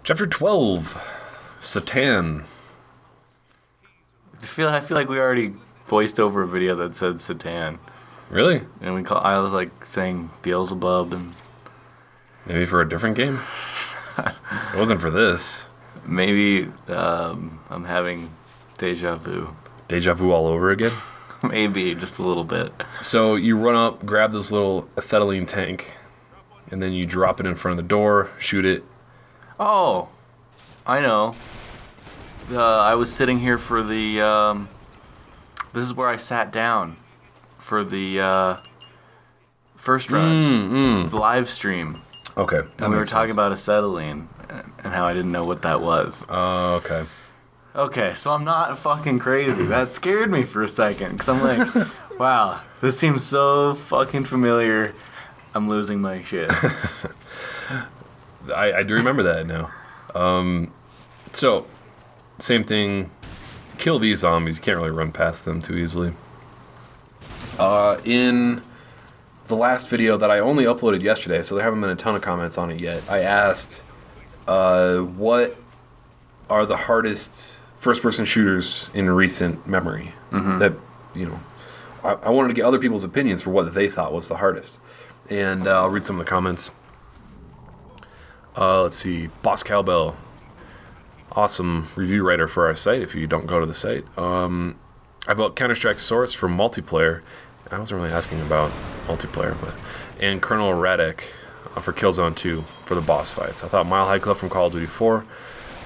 Chapter 12, Satan. I feel like we already voiced over a video that said Satan. Really? And I was like saying Beelzebub and... Maybe for a different game? It wasn't for this. Maybe I'm having deja vu. Deja vu all over again? Maybe, just a little bit. So you run up, grab this little acetylene tank, and then you drop it in front of the door, shoot it. Oh, I know. I was sitting here for the... this is where I sat down for the first run, the live stream. Okay. And we were talking about acetylene and how I didn't know what that was. Oh, okay. Okay, so I'm not fucking crazy. That scared me for a second, because I'm like, wow, this seems so fucking familiar. I'm losing my shit. I do remember that now. So, same thing. Kill these zombies. You can't really run past them too easily. In the last video that I only uploaded yesterday, so there haven't been a ton of comments on it yet, I asked, what are the hardest first-person shooters in recent memory? That, I wanted to get other people's opinions for what they thought was the hardest. And I'll read some of the comments. Let's see. Boss Cowbell. Awesome review writer for our site if you don't go to the site. I vote Counter-Strike Source for multiplayer. I wasn't really asking about multiplayer, but... And Colonel Radek for Killzone 2 for the boss fights. I thought Mile High Club from Call of Duty 4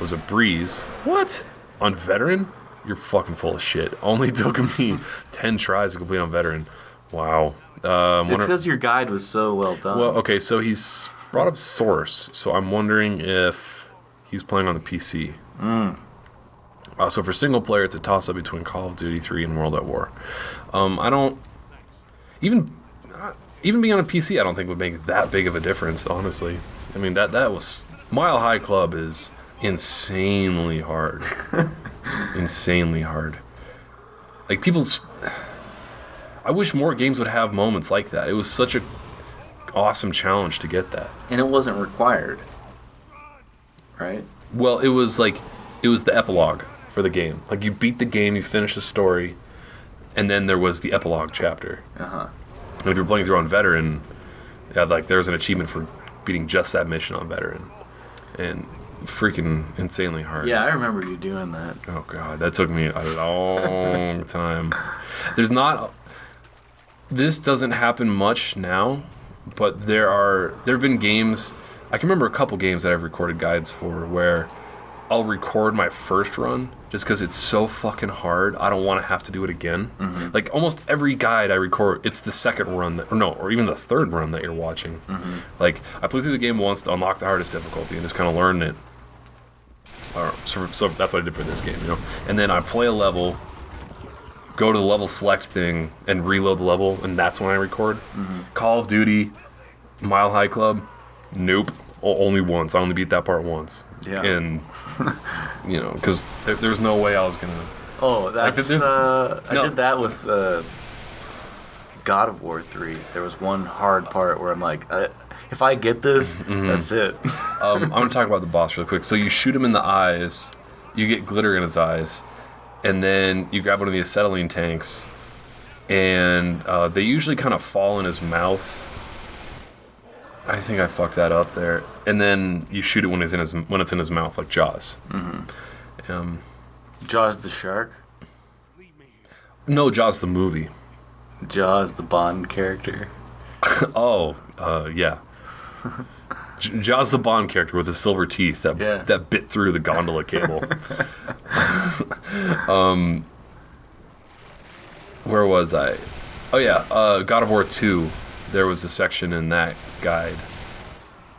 was a breeze. What? On Veteran? You're fucking full of shit. Only took me 10 tries to complete on Veteran. Wow. It's because your guide was so well done. Well, okay, so he's brought up Source, so I'm wondering if he's playing on the PC. So for single player, it's a toss-up between Call of Duty 3 and World at War. I don't... Even being on a PC, I don't think would make that big of a difference, honestly. I mean, that was... Mile High Club is insanely hard. Insanely hard. Like, people's... I wish more games would have moments like that. It was such a awesome challenge to get that. And it wasn't required, right? Well, it was the epilogue for the game. Like, you beat the game, you finish the story, and then there was the epilogue chapter. And if you're playing through on Veteran, yeah, like, there's an achievement for beating just that mission on Veteran. And freaking insanely hard. Yeah, I remember you doing that. Oh, God, that took me a long time. This doesn't happen much now, but there have been games, I can remember a couple games that I've recorded guides for where I'll record my first run just because it's so fucking hard, I don't want to have to do it again. Like, almost every guide I record, it's the second run, or even the third run that you're watching. Like, I played through the game once to unlock the hardest difficulty and just kind of learned it. So that's what I did for this game, And then I play a level, go to the level select thing, and reload the level, and that's when I record. Call of Duty, Mile High Club, nope. Only once. I only beat that part once. Yeah. And, because there's no way I was going to... Oh, that's... I did that with God of War 3. There was one hard part where I'm like, if I get this, that's it. I'm going to talk about the boss real quick. So you shoot him in the eyes, you get glitter in his eyes, and then you grab one of the acetylene tanks, and they usually kind of fall in his mouth. I think I fucked that up there. And then you shoot it when it's in his mouth, like Jaws. Jaws the shark? No, Jaws the movie. Jaws the Bond character? Yeah. Jaws the Bond character with the silver teeth that bit through the gondola cable. Where was I? Oh yeah, God of War 2. There was a section in that guide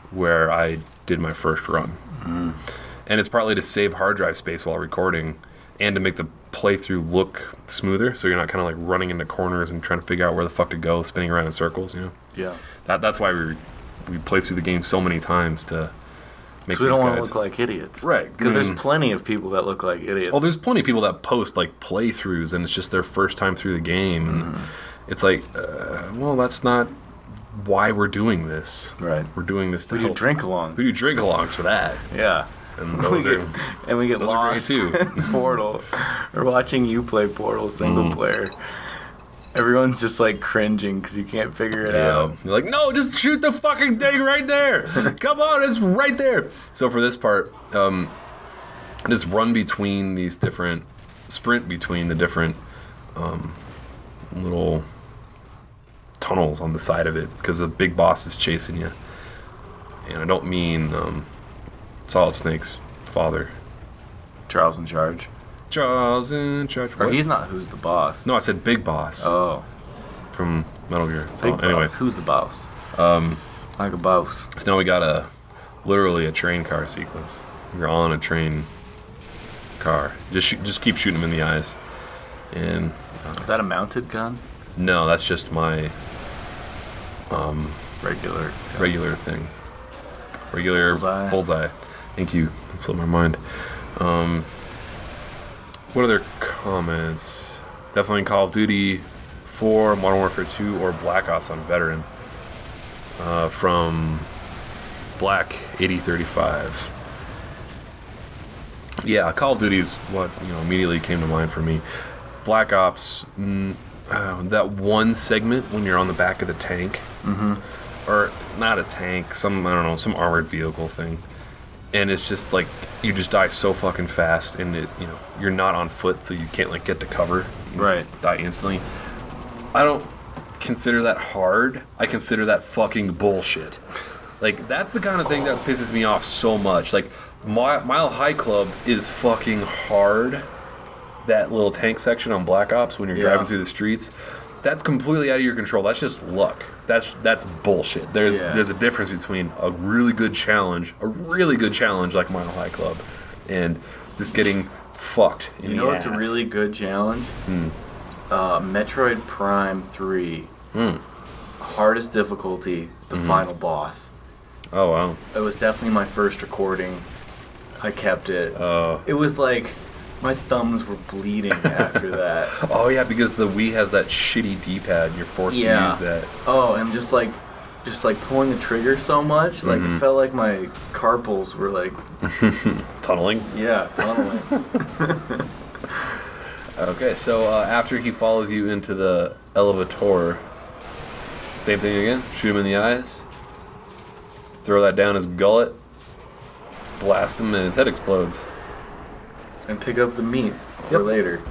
where I did my first run. And it's partly to save hard drive space while recording and to make the playthrough look smoother, so you're not kind of like running into corners and trying to figure out where the fuck to go, spinning around in circles, Yeah. That's why we play through the game so many times to make these guides. We don't want to look like idiots. Right. Because there's plenty of people that look like idiots. Oh, there's plenty of people that post like playthroughs and it's just their first time through the game. And it's like, well, that's not why we're doing this. Right. We're doing this to We do drink-alongs. We do drink-alongs for that. Yeah. And those are we get those are great lost too. in Portal. Or watching you play Portal single player. Everyone's just like cringing because you can't figure it out. You're like, no, just shoot the fucking thing right there. Come on, it's right there. So for this part, just sprint between the different little tunnels on the side of it because the big boss is chasing you. And I don't mean Solid Snake's father. Charles in Charge. Charles in Charge. Or he's not Who's the Boss. No, I said Big Boss. Oh. From Metal Gear. So, Big anyways. Boss. Who's the boss? Like a boss. So now we got literally a train car sequence. You're all in a train car. Just keep shooting them in the eyes. And is that a mounted gun? no, that's just my Regular thing. Regular bullseye. Thank you. That slipped my mind. What other comments? Definitely Call of Duty 4, Modern Warfare 2, or Black Ops on Veteran. From Black 8035. Yeah, Call of Duty is what immediately came to mind for me. Black Ops, that one segment when you're on the back of the tank, or not a tank, some armored vehicle thing, and it's just like you just die so fucking fast, and you're not on foot, so you can't like get to cover. You just die instantly. I don't consider that hard. I consider that fucking bullshit. Like, that's the kind of thing that pisses me off so much. Like, Mile High Club is fucking hard. That little tank section on Black Ops when you're driving through the streets, that's completely out of your control. That's just luck. That's bullshit. There's a difference between a really good challenge like Mile High Club, and just getting fucked. You know what's a really good challenge? Metroid Prime 3. Hardest difficulty, the final boss. Oh, wow. It was definitely my first recording. I kept it. It was like my thumbs were bleeding after that. Oh, yeah, because the Wii has that shitty D-pad and you're forced to use that. Oh, and just like pulling the trigger so much, like it felt like my carpals were like... Tunneling? Yeah, tunneling. Okay, so after he follows you into the elevator, same thing again. Shoot him in the eyes. Throw that down his gullet. Blast him and his head explodes. And pick up the meat for later.